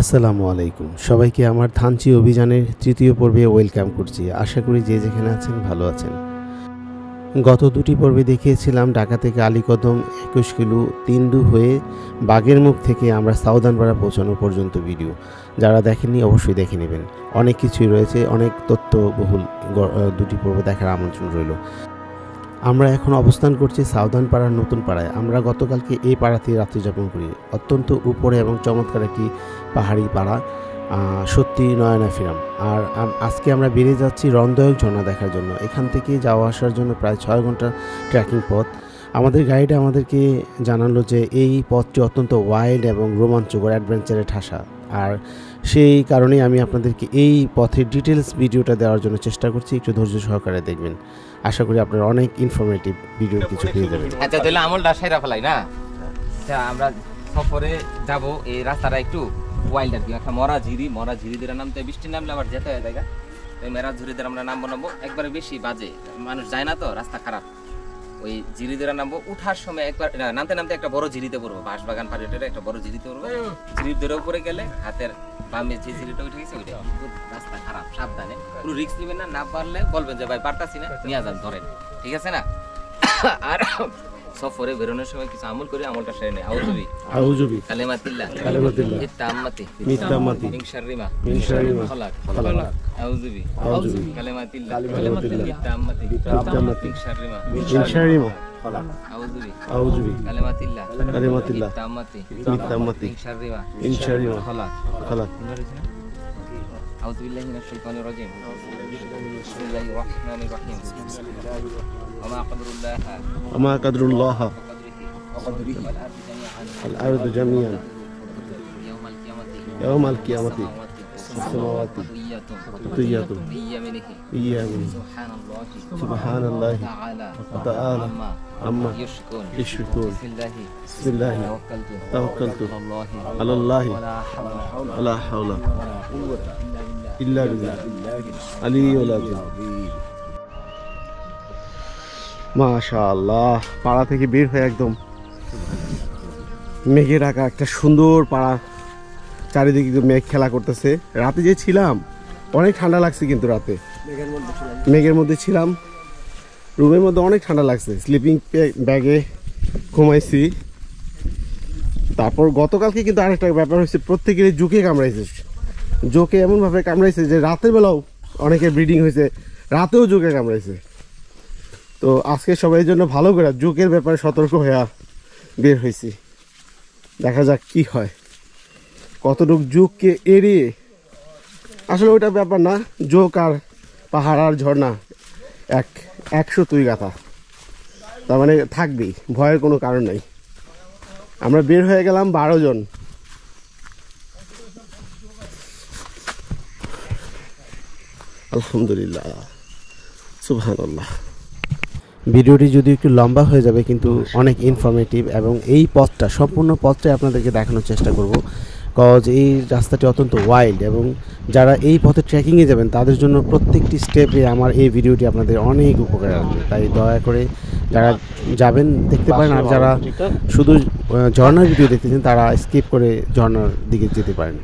আসসালামু আলাইকুম সবাইকে আমার ধানচি অভিযানের তৃতীয় পর্বে ওয়েলকাম করছি। আশা করি যে যেখানে আছেন ভালো আছেন। গত দুটি পর্বে দেখিয়েছিলাম ঢাকা থেকে আলীকদম 21 কিলো তিনডু হয়ে বাগের মুখ থেকে আমরা সাউদানপাড়া পৌঁছানো পর্যন্ত ভিডিও। যারা দেখেননি অবশ্যই দেখে নেবেন, অনেক কিছুই রয়েছে, অনেক তথ্যবহুল দুটি পর্ব দেখার আমন্ত্রণ রইল। আমরা এখন অবস্থান করছি সাউদানপাড়ার নতুন পাড়ায়। আমরা গতকালকে এই পাড়াতে রাত্রিযাপন করি। অত্যন্ত উপরে এবং চমৎকার একটি পাহাড়ি পাড়া, সত্যি নয়না ফিরাম। আর আজকে আমরা বেরিয়ে যাচ্ছি রন্দয়ক ঝর্ণা দেখার জন্য। এখান থেকে যাওয়া আসার জন্য প্রায় 6 ঘন্টা ট্রেকিং পথ। আমাদের গাইড আমাদেরকে জানালো যে এই পথটি অত্যন্ত ওয়াইল্ড এবং রোমাঞ্চকর, অ্যাডভেঞ্চারে ঠাসা। আর সেই কারণেই আমি আপনাদেরকে এই পথের ডিটেলস ভিডিওটা দেওয়ার জন্য চেষ্টা করছি। একটু ধৈর্য সহকারে দেখবেন, আশা করি আপনারা অনেক ইনফরমেটিভ ভিডিও কিছু পেয়ে যাবেন। আচ্ছা তাহলে আমলটা সাইরা ফেলাই না। আচ্ছা আমরা সফরে যাব, এই রাস্তাটা একটু ওয়াইল্ড আর কি, একটা মরা ঝিরি দিয়ে নামতে, বৃষ্টি নামলে আবার যেতে হয় জায়গা, তাই মেরা ঝিরি দিয়ে আমরা নামবো একবারে বেশি বাজে, মানুষ যায় না তো, রাস্তা খারাপ, ওই ঝিরি দিয়ে নামবো। উঠার সময় একবার নামতে একটা বড় ঝিরিতে পড়বো, বাঁশবাগান পাড়ের একটা বড় ঝিরিতে পড়বো। ঝিরির ধরে উপরে গেলে হাতের বামে যে ঝিরিটা উঠে গেছে ওইটা খুব রাস্তা খারাপ, সাবধানে, কোনো রিস্ক নেবেন না। না পারলে বলবেন যে ভাই পারতাছি না, নিয়ে যান ধরেন, ঠিক আছে না? আর সফরে বেরোনোর সময় কিছু আমল করি, আমলটা সেরে নেই। আউযুবি কালিমাতিল্লাহ ইত্তাম্মাতি মিন শাররি মা খালাক। আউযুবি কালিমাতিল্লাহ ইত্তাম্মাতি মিন শাররি মা খালাক। আউযুবি কালিমাতিল্লাহ ইত্তাম্মাতি মিন শাররি মা খালাক। أعوذ بالله من الشيطان الرجيم. بسم الله الرحمن الرحيم. وما قدر الله الأرض جميعا يوم القيامة السماوات مطويات بيمينه سبحان الله وتعالى عما يشركون. بسم الله توكلت على الله ولا حول إلا بالله العلي العظيم. মাশাআল্লাহ, পাড়া থেকে বের হয়ে একদম মেঘে ঢাকা একটা সুন্দর পাড়া, চারিদিকে মেঘ খেলা করতেছে। রাতে যে ছিলাম অনেক ঠান্ডা লাগছে, কিন্তু রাতে মেঘের মধ্যে ছিলাম, রুমের মধ্যে অনেক ঠান্ডা লাগছে, স্লিপিং ব্যাগে ঘুমাইছি। তারপর গতকালকে কিন্তু আরেকটা ব্যাপার হয়েছে, প্রত্যেকেরই জোকে কামড়াইছে। জোকে এমনভাবে কামড়াইছে যে রাতের বেলাও অনেকের ব্লিডিং হয়েছে, রাতেও জোকে কামড়াইছে। তো আজকে সবাই জন্য ভালো করে জোকের ব্যাপারে সতর্ক হয়ে বের হয়েছি। দেখা যাক কি হয়, কতটুকু জোককে এড়িয়ে। আসলে ওইটা ব্যাপার না, জোক আর পাহাড় আর ঝর্ণা 100 গাথা, তার মানে থাকবেই, ভয়ের কোনো কারণ নাই। আমরা বের হয়ে গেলাম 12 জন। আলহামদুলিল্লাহ, সুবহানাল্লাহ। ভিডিওটি যদি একটু লম্বা হয়ে যাবে, কিন্তু অনেক ইনফরমেটিভ, এবং এই পথটা, সম্পূর্ণ পথটাই আপনাদেরকে দেখানোর চেষ্টা করব। কজ এই রাস্তাটি অত্যন্ত ওয়াইল্ড, এবং যারা এই পথে ট্রেকিংয়ে যাবেন তাদের জন্য প্রত্যেকটি স্টেপে আমার এই ভিডিওটি আপনাদের অনেক উপকার আসবে। তাই দয়া করে যারা যাবেন দেখতে পারেন, আর যারা শুধু ঝর্ণার ভিডিও দেখতেছেন তারা স্কিপ করে ঝর্ণার দিকে যেতে পারেন।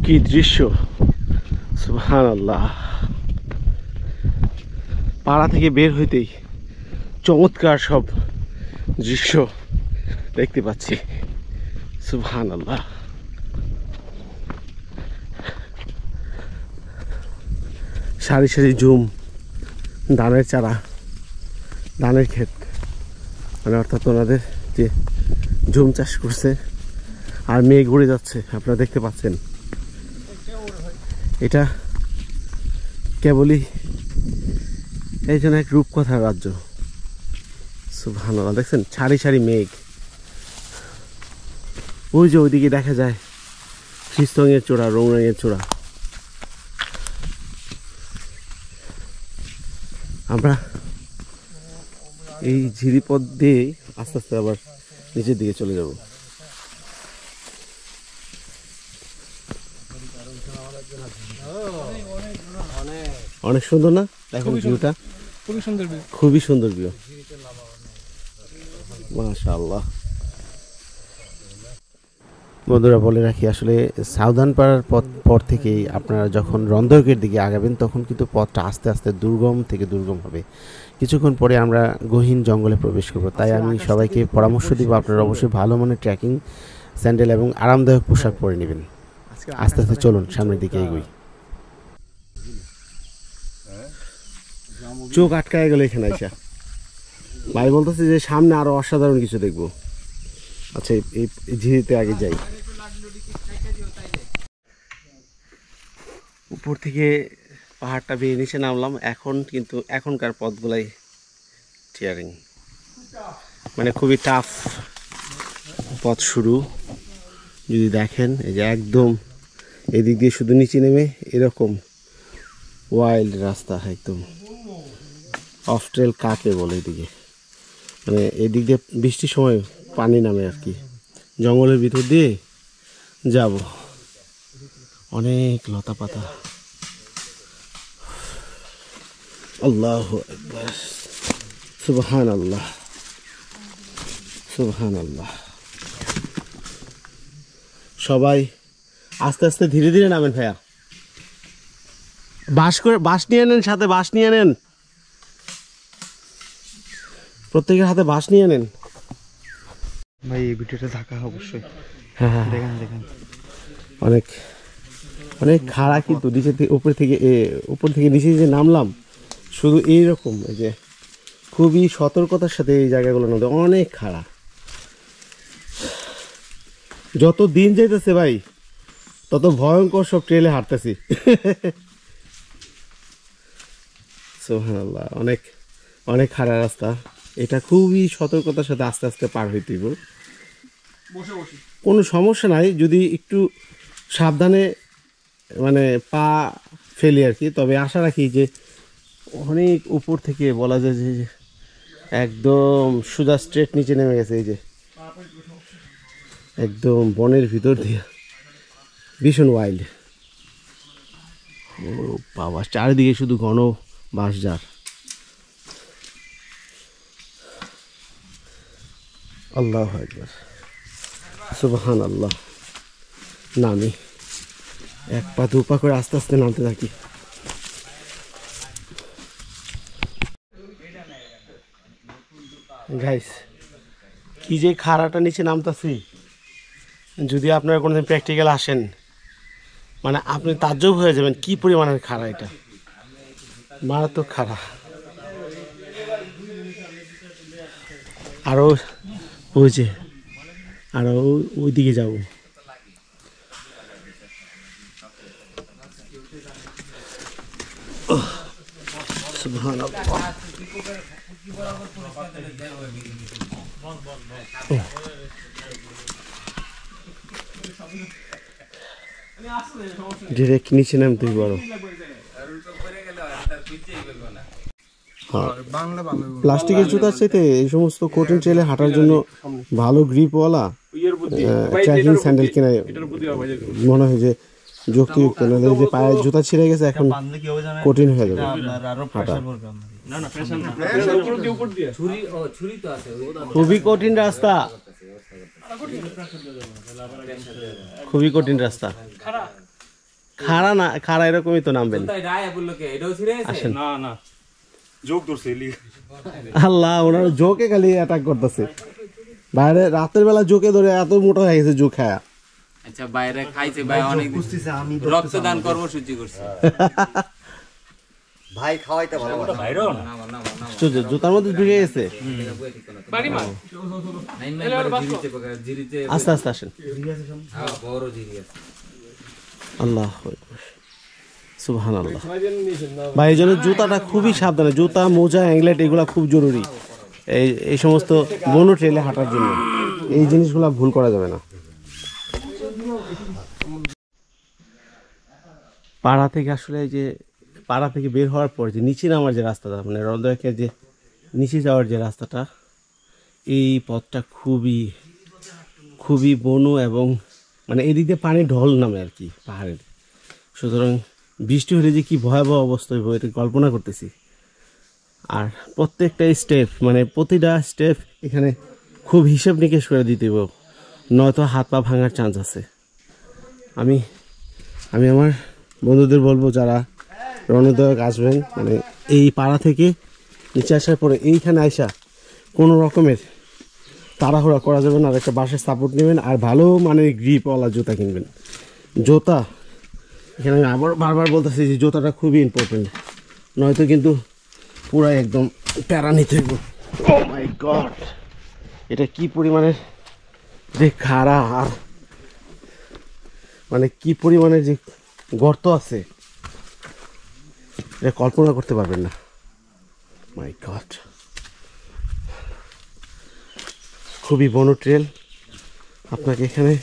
কি দৃশ্য, সুবহানাল্লাহ। পাড়া থেকে বের হইতেই চমৎকার সব দৃশ্য দেখতে পাচ্ছি, সুবহানাল্লাহ। সারি সারি জুম, ধানের চারা, ধানের ক্ষেত, মানে অর্থাৎ ওনাদের যে জুম চাষ করছে, আর মেঘ উড়ে যাচ্ছে, আপনারা দেখতে পাচ্ছেন। এটা কেবলই এই জন্য এক রূপকথার রাজ্য, সুবহানাল্লাহ। দেখছেন সারি সারি মেঘ, ওই যে ওইদিকে দেখা যায় খ্রিস্টঙের চূড়া, রৌরঙের চূড়া। আমরা এই ঝিরিপথ দিয়ে আস্তে আস্তে আবার নিচের দিকে চলে যাব। অনেক সুন্দর না? দেখুন ভিউটা, খুবই সুন্দর ভিউ, মাশাআল্লাহ। বন্ধুরা বলে রাখি, আসলে সাউদার্ন পাড়ার পর থেকেই আপনারা যখন রন্ধকের দিকে আগাবেন তখন কিন্তু পথটা আস্তে আস্তে দুর্গম থেকে দুর্গম হবে। কিছুক্ষণ পরে আমরা গহীন জঙ্গলে প্রবেশ করব। তাই আমি সবাইকে পরামর্শ দিব আপনারা অবশ্যই ভালো মানের ট্রেকিং স্যান্ডেল এবং আরামদায়ক পোশাক পরে নেবেন। আস্তে আস্তে চলুন সামনের দিকে এগোই। চোখ আটকায় গেল এখানে আইসা। ভাই বলতেছে যে সামনে আরো অসাধারণ কিছু দেখবো। আচ্ছা এই ঝিরিতে আগে যাই। উপর থেকে পাহাড়টা বেয়ে নিচে নামলাম। এখন কিন্তু এখনকার পথগুলাই টিয়ারিং, মানে খুবই টাফ পথ শুরু। যদি দেখেন এই যে একদম এদিক দিয়ে শুধু নিচে নেমে এরকম ওয়াইল্ড রাস্তা, একদম অফ ট্রেল কাকে বলে এদিকে, মানে এদিক দিয়ে বৃষ্টির সময় পানি নামে আর কি। জঙ্গলের ভিতর দিয়ে যাব, অনেক লতা পাতা। আল্লাহু আকবার, সুবহানাল্লাহ সুবহানাল্লাহ। সবাই আস্তে আস্তে ধীরে ধীরে নামেন ভাইয়া। বাঁশ নিয়ে নেন, সাথে বাঁশ নিয়ে নেন, প্রত্যেকের হাতে বাঁশ নিয়ে নেন। ভাই এই ভিডিওটা ঢাকা অবশ্যই। হ্যাঁ দেখেন দেখেন, অনেক অনেক খাড়া, কিন্তু নিচে থেকে উপর থেকে নিচে যে নামলাম শুধু এইরকম, এই যে খুবই সতর্কতার সাথে এই জায়গাগুলো নামতে, অনেক খাড়া। যত দিন যাইতেছে ভাই তত ভয়ঙ্কর সব ট্রেলে হাঁটতেছি। সুবহানাল্লাহ, অনেক অনেক খাড়া রাস্তা। এটা খুবই সতর্কতার সাথে আস্তে আস্তে পার হইতে হইব। কোনো সমস্যা নাই যদি একটু সাবধানে মানে পা ফেলি আর কি। তবে আশা রাখি যে অনেক উপর থেকে বলা যায় যে একদম সোজা স্ট্রেট নিচে নেমে গেছে। এই যে একদম বনের ভিতর দিয়ে, ভীষণ ওয়াইল্ড। ও বাবা, চারিদিকে শুধু ঘন বাঁশঝাড়। আল্লাহু আকবার, সুবহানাল্লাহ। নামি এক পা দু পা করে আস্তে আস্তে নামতে থাকি। গাইস, কি যে খাড়াটা নিচে নামতেছি, যদি আপনারা কোনোদিন প্র্যাকটিক্যাল আসেন মানে আপনি তাজ্জব হয়ে যাবেন কি পরিমাণের খাড়া। এটা মারাত্মক খাড়া। আরও ওই যে আরও ওই দিকে যাব। সুবহানাল্লাহ। ডিরেক্ট নিচে নামতে পারো। প্লাস্টিকের জুতার চাইতে এই সমস্ত কঠিন ট্রেলে হাঁটার জন্য ভালো গ্রিপওয়ালা ট্রেকিং স্যান্ডেল কেনা মনে হয় যে যুক্তিযুক্ত। নাহলে যে পায়ের জুতা ছিঁড়ে গেছে এখন কঠিন হয়ে যাবে হাঁটা। খুবই কঠিন রাস্তা, খুবই কঠিন রাস্তা। খাড়া না, খাড়া এরকমই তো নামবেন। আসেন। আল্লাহ, ওনার জোকে খালি অ্যাটাক করতেছে। বাইরে রাতের বেলা জোকে ধরে এত মোটা হয়ে গেছে জোক খায়া। আচ্ছা, বাইরে খাইছে ভাই, অনেক রক্তদান কর্মসূচি করছে ভাই, খাওয়াইতে ভালো ভাই। জুতার মধ্যে ঢুকে গেছে। আস্তে আস্তে আসেন। আল্লাহ সুবহানাল্লাহ। ভাই এই জন্য জুতাটা খুবই সাবধানে, জুতা মোজা অ্যাংলেট এগুলা খুব জরুরি এই সমস্ত বনো ট্রেলে হাঁটার জন্য। এই জিনিসগুলো ভুল করা যাবে না। পাড়া থেকে আসলে যে পাড়া থেকে বের হওয়ার পর যে নিচে নামার যে রাস্তাটা, মানে রদয়কে যে নিচে যাওয়ার যে রাস্তাটা, এই পথটা খুবই খুবই বনো এবং মানে এদিক দিয়ে পানি ঢল নামে আর কি পাহাড়ের। সুতরাং বৃষ্টি হলে যে কি ভয়াবহ অবস্থা হইব এটা কল্পনা করতেছি। আর প্রত্যেকটা স্টেপ, মানে প্রতিটা স্টেপ এখানে খুব হিসেব নিকেশ করে দিতে হবে। নয়তো হাত পা ভাঙার চান্স আছে। আমি আমি আমার বন্ধুদের বলবো যারা রণোদয় আসবেন, মানে এই পাড়া থেকে নিচে আসার পরে এইখানে আইসা কোনো রকমের তাড়াহুড়া করা যাবে না, আর একটা বাসের সাপোর্ট নেবেন, আর ভালো মানের গ্রিপওয়ালা জুতা কিনবেন। জুতা এখানে আমি আবার বারবার বলতেছি যে জুতাটা খুবই ইম্পর্টেন্ট, নয়তো কিন্তু পুরো একদম প্যারা নিতে হইব। ও মাই গড, এটা কি পরিমাণের যে খাড়া, আর মানে কি পরিমাণের যে গর্ত আছে এটা কল্পনা করতে পারবেন না। মাই গড, খুবই বড় ট্রেল। আপনাকে এখানে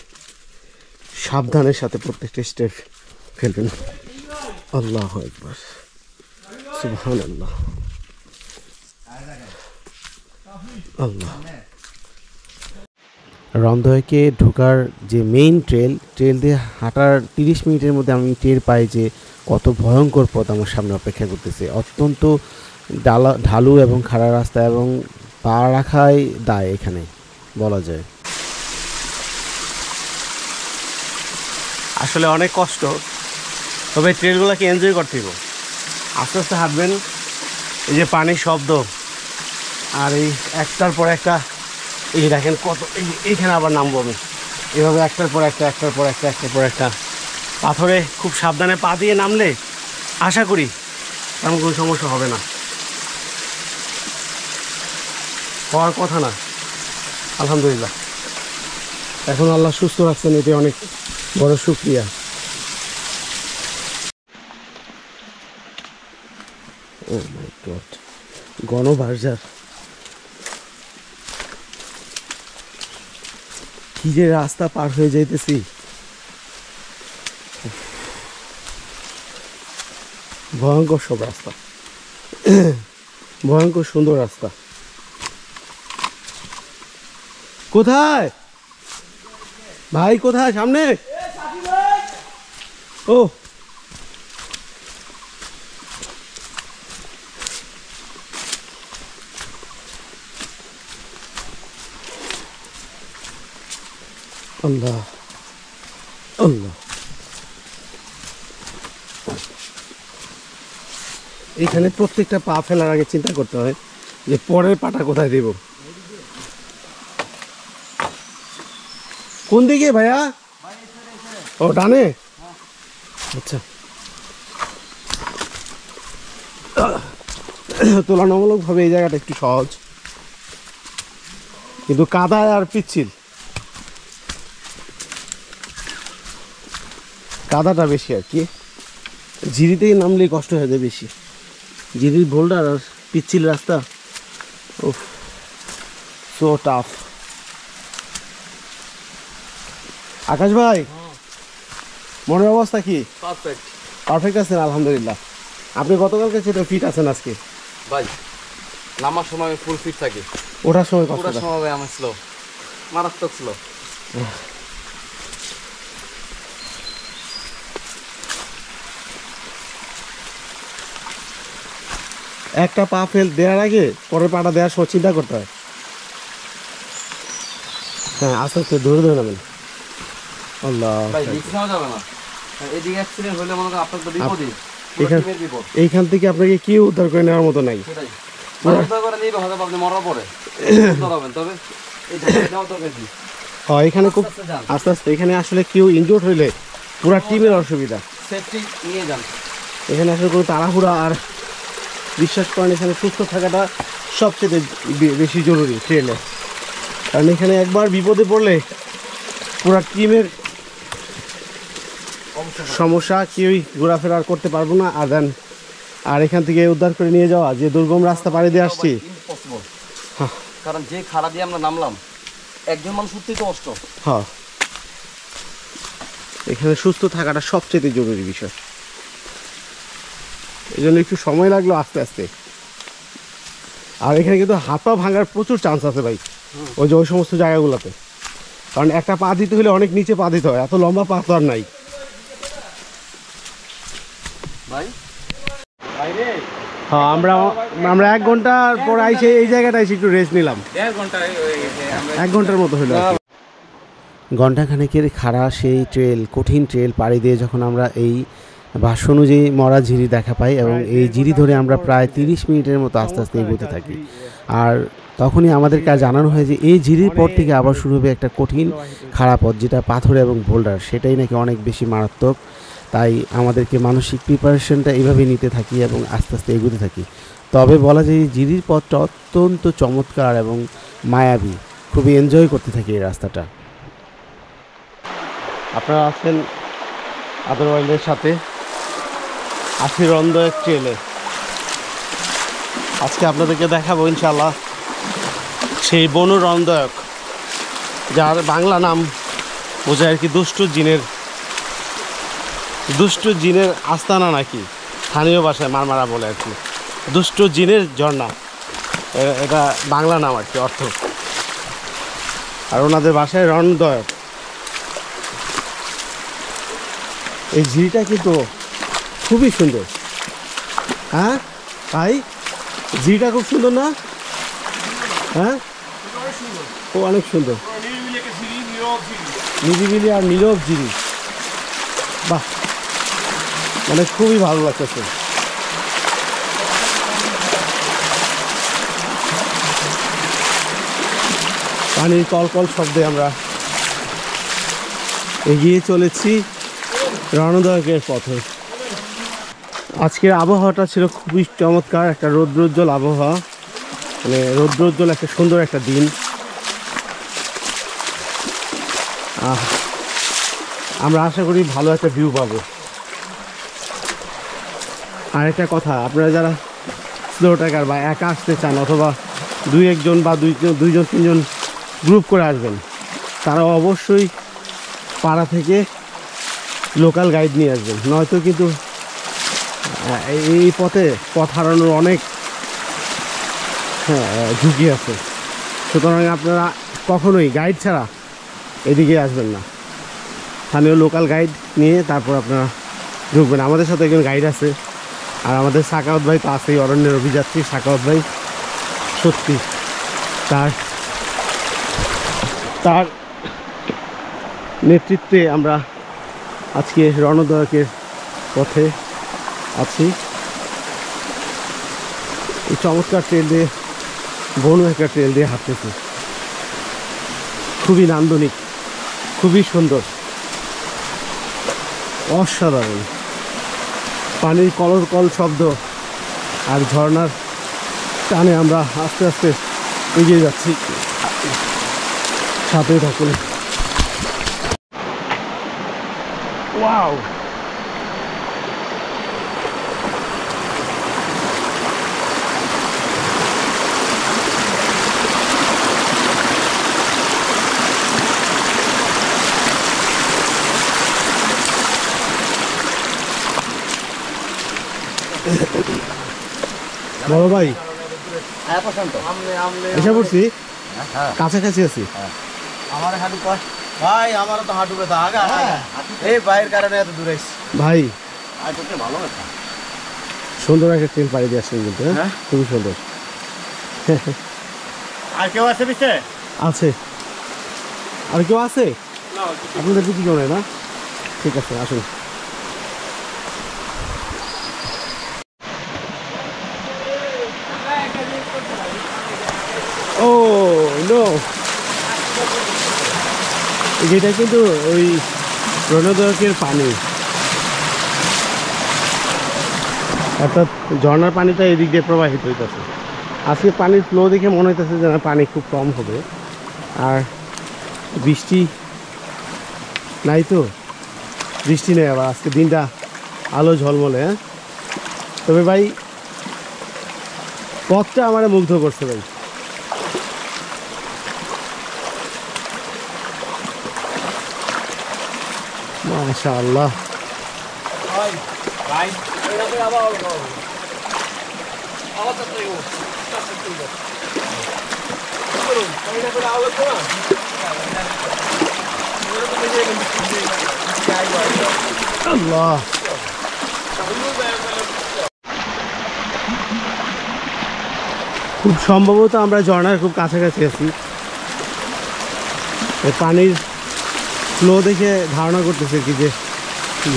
সাবধানের সাথে প্রত্যেকটা স্টেপ ফেলবেন। আল্লাহু আকবার, সুবহানাল্লাহ, আল্লাহ। রন্ধয়কে ঢোকার যে মেইন ট্রেল দিয়ে হাঁটার 30 মিনিটের মধ্যে আমি টের পাই যে কত ভয়ঙ্কর পথ আমার সামনে অপেক্ষা করতেছে। অত্যন্ত ঢালু এবং খাড়া রাস্তা, এবং পা রাখাই দায় এখানে বলা যায়। আসলে অনেক কষ্ট, তবে ট্রেলগুলোকে এনজয় করতে হবে। আস্তে আস্তে হাঁটবেন, এই যে পানির শব্দ, আর এই একটার পর একটা, এই দেখেন কত, এইখানে আবার নামবো আমি এভাবে একটার পর একটা পাথরে খুব সাবধানে পা দিয়ে নামলে আশা করি তেমন কোনো সমস্যা হবে না, হওয়ার কথা না। আলহামদুলিল্লাহ, এখন আল্লাহ সুস্থ রাখছেন, এতে অনেক বড় শুকরিয়া। ও মাই গড, গণবাজার কি যে রাস্তা পার হয়ে যাইতেছি, ভয়ঙ্কর সব রাস্তা, ভয়ঙ্কর সুন্দর রাস্তা। কোথায় ভাই, কোথায়? সামনে। ও আল্লাহ আল্লাহ, এখানে প্রত্যেকটা পা ফেলার আগে চিন্তা করতে হয় যে পরের পাটা কোথায় দেব। কোন দিকে ভাইয়া? ও ডানে, আচ্ছা। তুলনামূলকভাবে এই জায়গাটা একটু সহজ, কিন্তু কাদা আর পিচ্ছিল, কাদাটা বেশি আর কি। ঝিরিতেই নামলেই কষ্ট হয়ে যায় বেশি, ঝিরির বোল্ডার আর পিচ্ছিল রাস্তা, উফ, সো টাফ। আকাশ ভাই, মনের অবস্থা কি? পারফেক্ট আছেন? আলহামদুলিল্লাহ। আপনি গতকালকে সেটা ফিট আছেন আজকে? ভাই নামার সময় ফুল ফিট থাকে, ওঠার সময় কষ্ট, ওঠার সময় আমার স্লো, মারাত্মক স্লো। একটা পা ফেল দেওয়ার আগে পরের পাটা দেওয়ার সময় চিন্তা করতে হয়। হ্যাঁ, আস্তে আস্তে ধরে ধরে নামেন। আল্লাহ, ভাই রিস্ক নেওয়া যাবে না, এদিকে অ্যাক্সিডেন্ট হলে মনে করেন আপনার তো বিপদই, বিপদ। এইখান থেকে আপনাকে কি উদ্ধার করে নেওয়ার মতো নাই। সেটাই উদ্ধার করে নিয়ে হয়তো আপনি মরার পরে উদ্ধার হবেন, তবে এই ধাক্কা তো বেশি। হ্যাঁ, এখানে খুব আস্তে আস্তে, এখানে আসলে কেউ ইনজোর্ড হইলে পুরো টিমের অসুবিধা। সেফটি নিয়ে যান, এখানে আসলে কোনো তাড়াহুড়া, আর বিশ্বাস করেন এখানে সুস্থ থাকাটা সবচেয়ে বেশি জরুরি ট্রেলে, কারণ এখানে একবার বিপদে পড়লে পুরো টিমের সমস্যা, কেউই ঘোরাফেরা করতে পারবো না। আর দেন, আর এখান থেকে উদ্ধার করে নিয়ে যাওয়া, যে দুর্গম রাস্তা পাড়ি দিয়ে আসছি, ইম্পসিবল। কারণ যে খাড়া দিয়ে আমরা নামলাম, একজন মানুষ উঠতেই তো কষ্ট। হ্যাঁ, এখানে সুস্থ থাকাটা সবচেয়ে জরুরি বিষয়, এই জন্য একটু সময় লাগলো আস্তে আস্তে। আর এখানে কিন্তু হাত পা ভাঙার প্রচুর চান্স আছে ভাই, ওই যে ওই সমস্ত জায়গাগুলোতে, কারণ একটা পা দিতে হলে অনেক নিচে পা দিতে হয়, এত লম্বা পা তো আর নাই ভাই। হ্যাঁ, আমরা 1 ঘন্টার পর আইসে এই জায়গাটা এসে একটু রেস্ট নিলাম, 1.5 ঘন্টা 1 ঘন্টার মতো হলো। ঘণ্টাখানেকের খাড়া সেই ট্রেল, কঠিন ট্রেল পাড়ি দিয়ে যখন আমরা এই ভাষ্য অনুযায়ী মরা ঝিরি দেখা পাই এবং এই ঝিরি ধরে আমরা প্রায় 30 মিনিটের মতো আস্তে আস্তে এগোতে থাকি। আর তখনই আমাদেরকে জানানো হয় যে এই ঝিরির পর থেকে আবার শুরু হবে একটা কঠিন খাড়া পথ, যেটা পাথর এবং বোল্ডার, সেটাই নাকি অনেক বেশি মারাত্মক। তাই আমাদেরকে মানসিক প্রিপারেশনটা এইভাবে নিতে থাকি এবং আস্তে আস্তে এগোতে থাকি। তবে বলা যায় এই ঝিরির পথটা অত্যন্ত চমৎকার এবং মায়াবী, খুবই এনজয় করতে থাকি এই রাস্তাটা। আপনারা আছেন আদর ওয়াইল্ডের সাথে, আছি রন্দক ট্রেলে। আজকে আপনাদেরকে দেখাবো ইনশাআল্লাহ সেই বনু রন্দক, যার বাংলা নাম বোঝায় আর কি দুষ্ট জিনের আস্তানা নাকি, স্থানীয় ভাষায় মারমারা বলে আর কি, দুষ্ট জিনের ঝর্ণা, এটা বাংলা নাম আর কি অর্থ, আর ওনাদের ভাষায় রন্দক। এই ঝিরিটা কিন্তু খুবই সুন্দর। হ্যাঁ ভাই, ঝিরিটা খুব সুন্দর না? হ্যাঁ, ও অনেক সুন্দর, নিরিবিলি আর নীরব ঝিরি। বাহ, মানে খুবই ভালো লাগতেছে। পানির কলকল শব্দে আমরা এগিয়ে চলেছি রণদয়কের পথে। আজকের আবহাওয়াটা ছিল খুবই চমৎকার, একটা রৌদ্রোজ্জ্বল আবহাওয়া, মানে রৌদ্রোজ্জ্বল একটা সুন্দর একটা দিন। আমরা আশা করি ভালো একটা ভিউ পাবো। আর একটা কথা, আপনারা যারা স্লো ট্রেকার বা একা আসতে চান, অথবা একজন বা দুইজন তিনজন গ্রুপ করে আসবেন, তারা অবশ্যই পাড়া থেকে লোকাল গাইড নিয়ে আসবেন, নয়তো কিন্তু এই পথ হারানোর অনেক ঝুঁকি আছে। সুতরাং আপনারা কখনোই গাইড ছাড়া এদিকে আসবেন না, স্থানীয় লোকাল গাইড নিয়ে তারপর আপনারা ঢুকবেন। আমাদের সাথে একজন গাইড আছে, আর আমাদের সাকাওয়াত ভাই তো আছেই, অরণ্যের অভিযাত্রী সাকাওয়াত ভাই। সত্যি তার নেতৃত্বে আমরা আজকে রণদয়কের পথে আছি। এই চমৎকার ট্রেল দিয়ে, বনু একটা ট্রেল দিয়ে হাঁটতেছি, খুবই নান্দনিক, খুবই সুন্দর, অসাধারণ। পানির কলরকল শব্দ আর ঝর্ণার টানে আমরা আস্তে আস্তে এগিয়ে যাচ্ছি। সাথে থাকুন। ওয়াও, বড় ভাই এসে পড়ছি, কাছাকাছি আছি। আমার হাঁটু ভাই, আমারও তো হাঁটু ব্যথা আগা, এই ভাইয়ের কারণে এত দূরে ভাই আর তোকে ভালো ব্যথা। সুন্দর একটা ট্রেন পাড়ি দিয়ে আসছেন কিন্তু, হ্যাঁ খুবই সুন্দর। আর কেউ আছে পিছে? আছে, আর কেউ আছে আপনাদের কি কেউ নেই না? ঠিক আছে, আসুন। ও নো, যেটা কিন্তু ওই রণদয়কের পানি, অর্থাৎ ঝর্ণার পানিটা এদিক দিয়ে প্রবাহিত হইতেছে। আজকে পানির ফ্লো দেখে মনে হইতেছে যে পানি খুব কম হবে, আর বৃষ্টি নাই তো, বৃষ্টি নেই আবার, আজকে দিনটা আলো ঝলমলে। হ্যাঁ, তবে ভাই পথটা আমার মুগ্ধ করছে ভাই। মাশাআল্লাহ, আল্লাহ, খুব সম্ভবত আমরা ঝর্ণার খুব কাছাকাছি আছি। পানির ফ্লো দেখে ধারণা করতেছে কি যে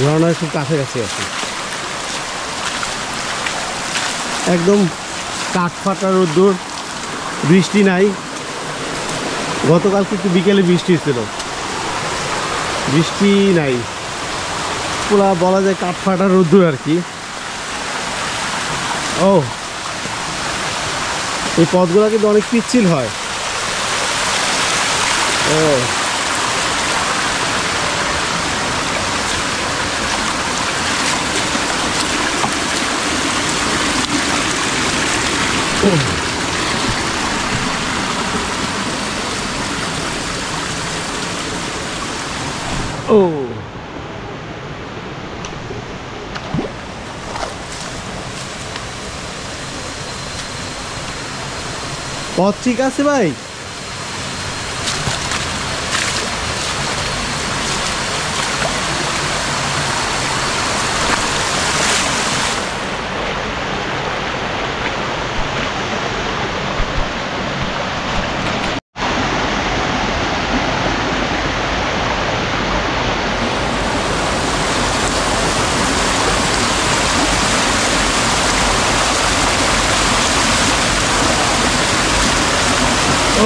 ঝর্ণার খুব কাছাকাছি আছে। একদম কাঠ ফাটা রোদ্দুর, বৃষ্টি নাই। গতকালকে একটু বিকেলে বৃষ্টি ছিল, বৃষ্টি নাই, পুরা বলা যায় কাঠ ফাটা রোদ্দুর আর কি। ও এই পথগুলো কিন্তু অনেক পিচ্ছিল হয়। ও ও পথ ঠিক আছে ভাই?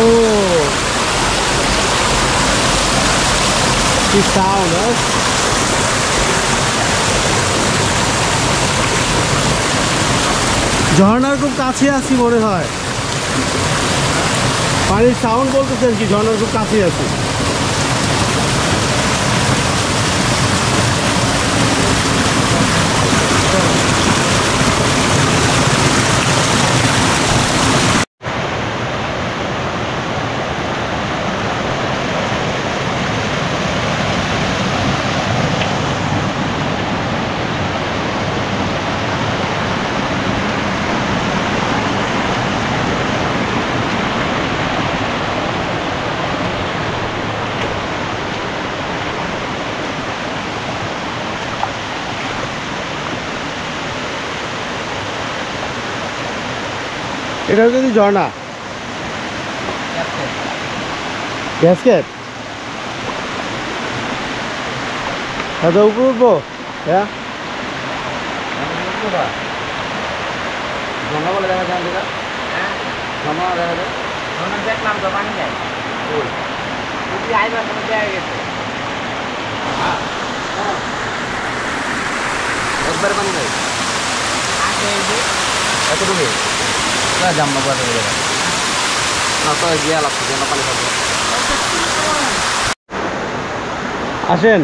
Oh, que sound, huh? ঝর্ণার খুব কাছে আছি মনে হয়, পানির সাউন্ড বলতেছেন কি ঝর্ণার খুব কাছে আছি। এটা হচ্ছে কি ঝর্ণা? গ্যাসকেট? আচ্ছা উপরে উঠবো? হ্যাঁ ঝর্ণা বলে দেখা যায় দেখা, ঝর্ণা দেখা যায়। দেখলাম তো পানি যায় আইবার সময় দেখা গেছে একবারে পানি যায় আছে এই যে এতটুকু জাম্মা করে না তো গিয়ে লাগছে ঝর্ণা পানি খাবো। আসেন।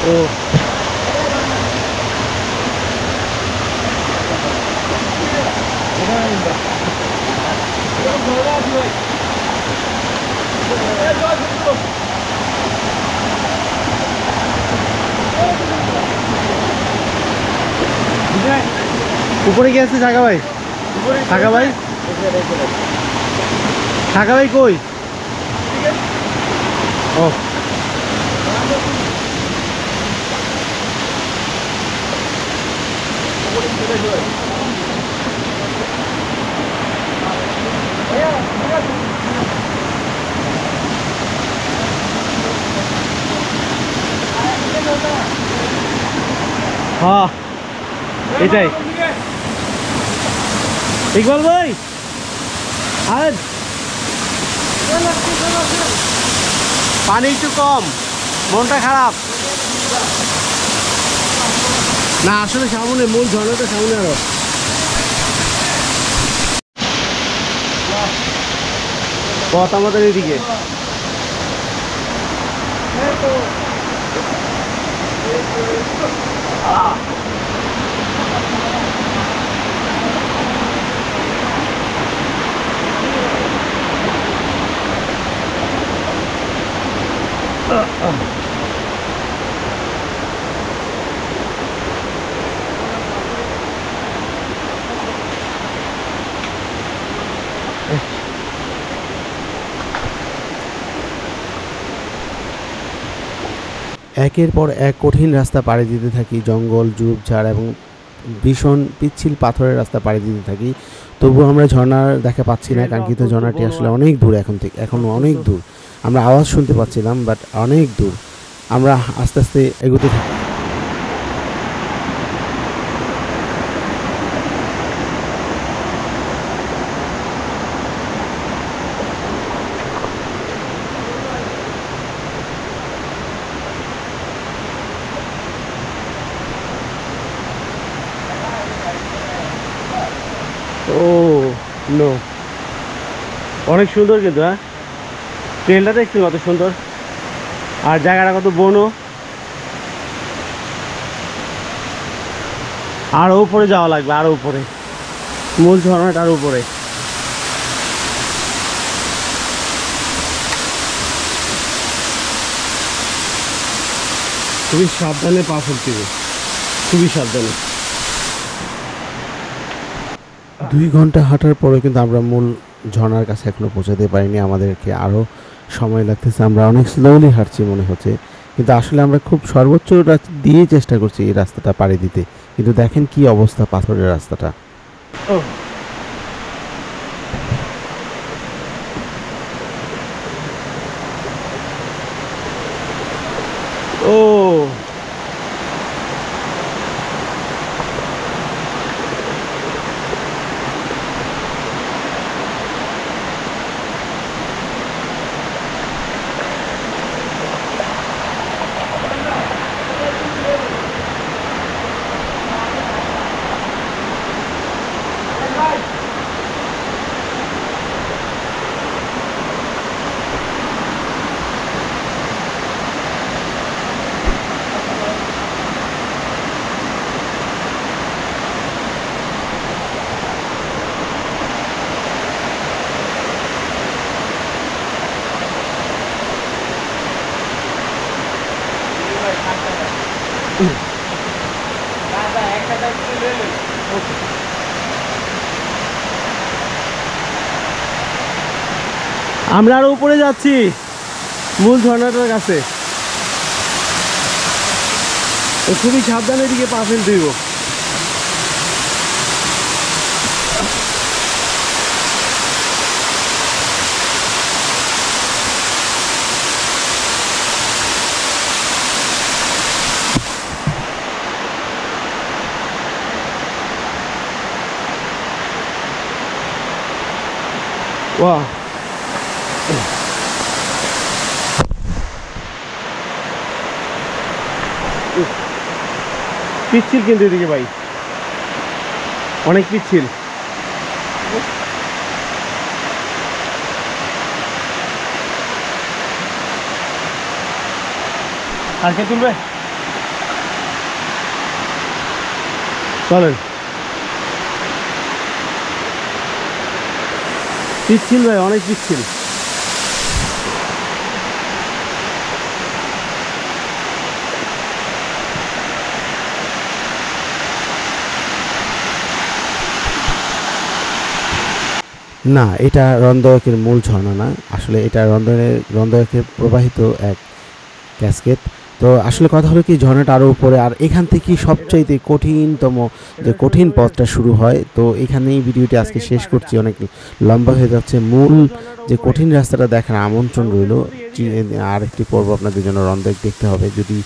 ও উপরে কি আছে ঢাকা ভাই? ঢাকা ভাই, ঢাকা ভাই কই? ও হ্যাঁ এটাই। ইকবাল ভাই আজ পানি একটু কম, মনটা খারাপ না। আসলে সামনে মূল ঝর্ণাটা সামনে, আরো পথ আমাদের এদিকে। একের পর এক কঠিন রাস্তা পাড়ি দিতে থাকি, জঙ্গল, ঝোপঝাড় এবং ভীষণ পিচ্ছিল পাথরের রাস্তা পাড়ি দিতে থাকি। তবুও আমরা ঝর্ণার দেখা পাচ্ছি না। কাঙ্ক্ষিত ঝর্ণাটি আসলে অনেক দূর, এখনও অনেক দূর। আমরা আওয়াজ শুনতে পাচ্ছিলাম, বাট অনেক দূর। আমরা আস্তে আস্তে এগোতে থাকি। ও নো, অনেক সুন্দর কিন্তু। হ্যাঁ, ট্রেনটা দেখছি কত সুন্দর, আর জায়গাটা কত বনো। আরো উপরে যাওয়া লাগবে, আরো উপরে, মূল ঝর্ণাটার উপরে। খুবই সাবধানে পা ফেলতে হবে, খুবই সাবধানে। 2 ঘন্টা হাঁটার পরেও কিন্তু আমরা মূল ঝর্ণার কাছে এখনো পৌঁছাতে পারিনি। আমাদেরকে আরও সময় লাগতেছে। আমরা অনেক স্লোলি হাঁটছি মনে হচ্ছে, কিন্তু আসলে আমরা খুব সর্বোচ্চ দিয়ে চেষ্টা করছি এই রাস্তাটা পাড়ি দিতে। কিন্তু দেখেন কি অবস্থা পাথরের রাস্তাটা। ও আমরা আরো উপরে যাচ্ছি মূল ঝর্ণাটার কাছে। খুবই সাবধানে দিকে পা ফেলতে দিব। ওয়াও, পিচ্ছিল কিন্তু এদিকে ভাই, অনেক পিচ্ছিল। আর কে তুলবে? চলেন। পিচ্ছিল ভাই, অনেক পিচ্ছিল। না, এটা রন্দয়কের মূল ঝর্ণা না, আসলে এটা রন্দয়কের প্রবাহিত এক ক্যাসকেড। তো আসলে কথা হলো কি, ঝর্ণাটা আরও উপরে, আর এখান থেকে সবচাইতে কঠিনতম যে কঠিন পথটা শুরু হয়। তো এখানেই ভিডিওটি আজকে শেষ করছি, অনেক লম্বা হয়ে যাচ্ছে। মূল যে কঠিন রাস্তাটা দেখার আমন্ত্রণ রইল। আর একটি পর্ব আপনাদের জন্য রন্দয়ক দেখতে হবে, যদি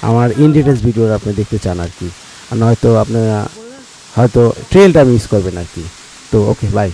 আমার ইন ডিটেলস ভিডিওটা আপনি দেখতে চান আর কি। আর নয়তো আপনারা হয়তো ট্রেলটা মিস করবেন আর কি। তো ওকে, বাই।